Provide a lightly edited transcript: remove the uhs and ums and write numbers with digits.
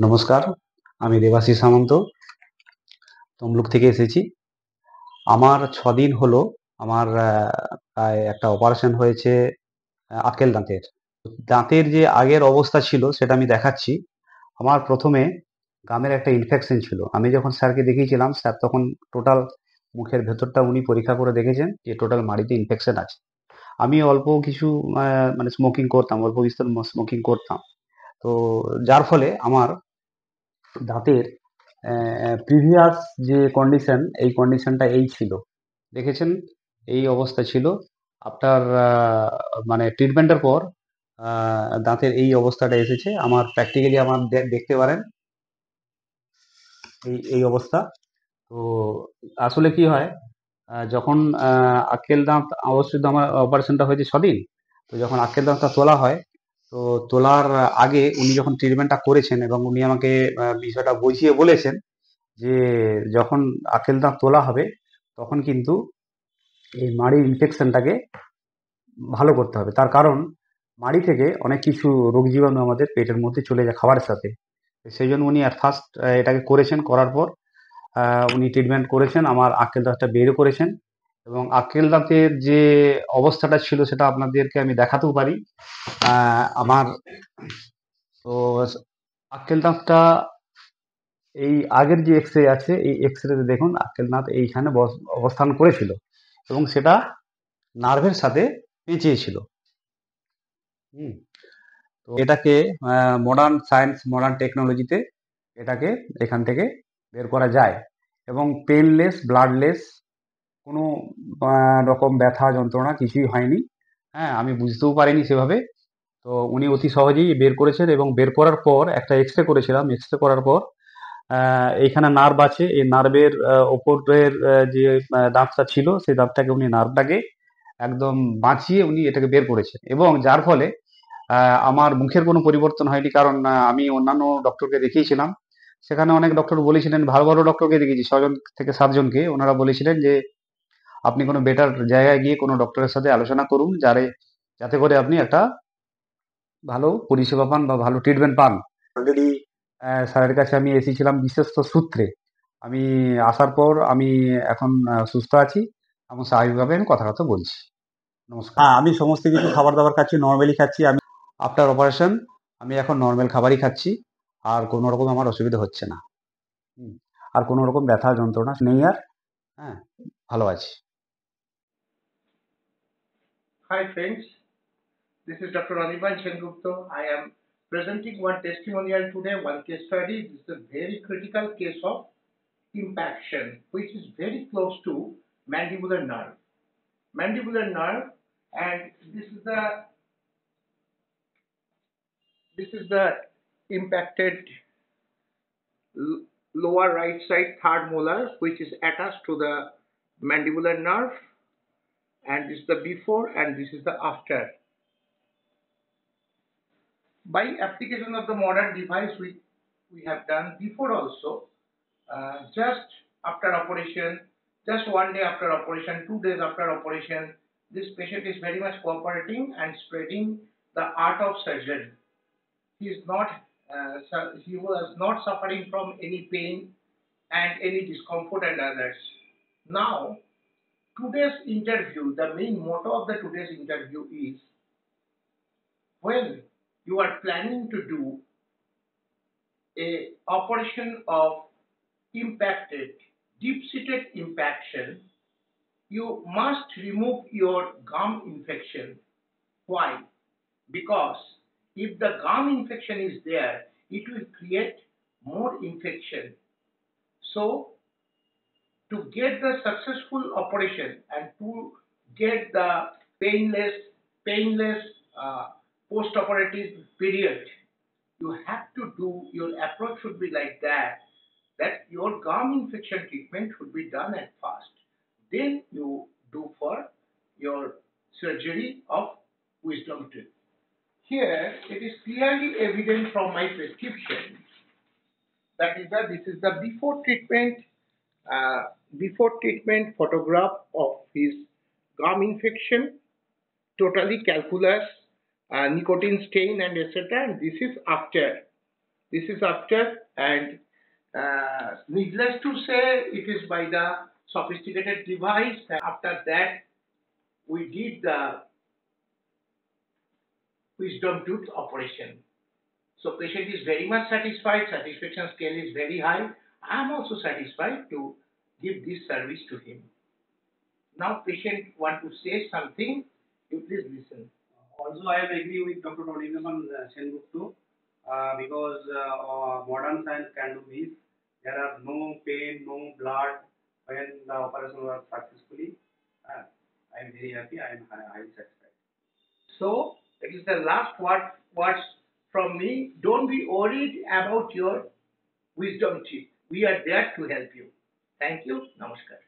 নমস্কার, আমি দেবাশিস সামন্ত তমলুক থেকে এসেছি। আমার 6 দিন হলো আমার প্রায় একটা অপারেশন হয়েছে আক্কেল দাঁতের। দাঁতের যে আগের অবস্থা ছিল সেটা আমি দেখাচ্ছি। আমার ১ম এ গামের একটা ইনফেকশন ছিল। আমি যখন স্যারকে দেখিয়েছিলাম, স্যার তখন টোটাল মুখের ভেতরটা উনি পরীক্ষা করে দেখেছেন যে টোটাল মাড়িতে ইনফেকশন আছে। আমি অল্প কিছু মানে স্মোকিং করতাম, অল্প বিস্তর স্মোকিং করতাম। তো যার ফলে আমার দাঁতের প্রিভিয়াস যে কন্ডিশন, এই কন্ডিশনটা এই ছিল, দেখেছেন এই অবস্থা ছিল। আফটার মানে ট্রিটমেন্টের পর দাঁতের এই অবস্থাটা এসেছে। আমার প্র্যাকটিক্যালি আমার দেখতে পারেন এই এই অবস্থা। তো আসলে কি হয়, যখন আক্কেল দাঁত, অবশ্যই তো আমার অপারেশনটা হয়েছে 6 দিন। তো যখন আক্কেল দাঁতটা তোলা হয়, তো তোলার আগে উনি যখন ট্রিটমেন্টটা করেছেন এবং উনি আমাকে বিষয়টা বুঝিয়ে বলেছেন যে যখন আক্কেল দাঁত তোলা হবে তখন কিন্তু এই মাড়ির ইনফেকশনটাকে ভালো করতে হবে। তার কারণ মাড়ি থেকে অনেক কিছু রোগ জীবাণু আমাদের পেটের মধ্যে চলে যায় খাবারের সাথে। সেই জন্য উনি অ্যাট ফার্স্ট এটাকে করেছেন। করার পর উনি ট্রিটমেন্ট করেছেন, আমার আক্কেল দাঁতটা বেরও করেছেন এবং আক্কেল দাঁতের যে অবস্থাটা ছিল সেটা আপনাদেরকে আমি দেখাতেও পারি। আমার তো আক্কেল দাঁতটা এই আগের যে এক্স রে আছে, এই এক্স রেতে দেখুন আক্কেল দাঁত এইখানে অবস্থান করেছিল এবং সেটা নার্ভের সাথে পেঁচিয়েছিল। হুম। তো এটাকে মডার্ন সায়েন্স, মডার্ন টেকনোলজিতে এটাকে এখান থেকে বের করা যায় এবং পেনলেস, ব্লাডলেস, কোনো রকম ব্যথা যন্ত্রণা কিছুই হয়নি। হ্যাঁ, আমি বুঝতেও পারিনি সেভাবে। তো উনি অতি সহজেই বের করেছেন এবং বের করার পর একটা এক্স রে করেছিলাম। এক্স রে করার পর এইখানে নার্ভ আছে, এই নার্ভের ওপরের যে দাঁতটা ছিল সেই দাঁতটাকে উনি, নার্ভটাকে একদম বাঁচিয়ে উনি এটাকে বের করেছেন এবং যার ফলে আমার মুখের কোনো পরিবর্তন হয়নি। কারণ আমি অন্যান্য ডক্টরকে দেখিয়েছিলাম, সেখানে অনেক ডক্টর বলেছিলেন, ভালো ভালো ডক্টরকে দেখেছি, 6 জন থেকে 7 জনকে। ওনারা বলেছিলেন যে আপনি কোনো বেটার জায়গায় গিয়ে কোনো ডক্টরের সাথে আলোচনা করুন, যাতে করে আপনি একটা ভালো পরিষেবা পান বা ভালো ট্রিটমেন্ট পান। অলরেডি স্যারের কাছে আমি এসেছিলাম বিশ্বস্ত সূত্রে। আমি আসার পর আমি এখন সুস্থ আছি এবং স্বাভাবিকভাবে আমি কথাবার্তা বলছি। নমস্কার। হ্যাঁ, আমি সমস্ত কিছু খাবার দাবার খাচ্ছি, নর্মালি খাচ্ছি। আমি আফটার অপারেশন আমি এখন নর্মাল খাবারই খাচ্ছি। আর কোনো রকম আমার অসুবিধা হচ্ছে না। হুম। আর কোনো রকম ব্যথা যন্ত্রণা নেই আর। হ্যাঁ, ভালো আছি। Hi friends, this is Dr. Anirban Sengupta. I am presenting one testimonial today, one case study. This is a very critical case of impaction, which is very close to mandibular nerve. Mandibular nerve, and this is the impacted lower right side third molar, which is attached to the mandibular nerve, and this is the before and this is the after. By application of the modern device, we have done before also, just after operation, just one day after operation, 2 days after operation, this patient is very much cooperating and spreading the art of surgery. He is not, he was not suffering from any pain and any discomfort and others. Now, today's interview, the main motto of the today's interview is, when you are planning to do a operation of impacted, deep-seated impaction, you must remove your gum infection. Why? Because if the gum infection is there, it will create more infection. So, to get the successful operation and to get the painless uh, post-operative period, you have to do, your approach should be like that your gum infection treatment should be done at first. Then you do for your surgery of wisdom tooth. Here it is clearly evident from my prescription that is that this is the before treatment photograph of his gum infection, totally calculus, nicotine stain and etc. And this is after. This is after, and needless to say, it is by the sophisticated device. After that, we did the wisdom tooth operation. So patient is very much satisfied. Satisfaction scale is very high. I am also satisfied to give this service to him. Now patient want to say something. You please listen. Also, I agree with Dr. Tonigaman Sengupta because modern science can do this. There are no pain, no blood when the operation was successfully. I am very happy. I am highly satisfied. So it is the last words from me. Don't be worried about your wisdom teeth. We are there to help you. Thank you. Namaskar.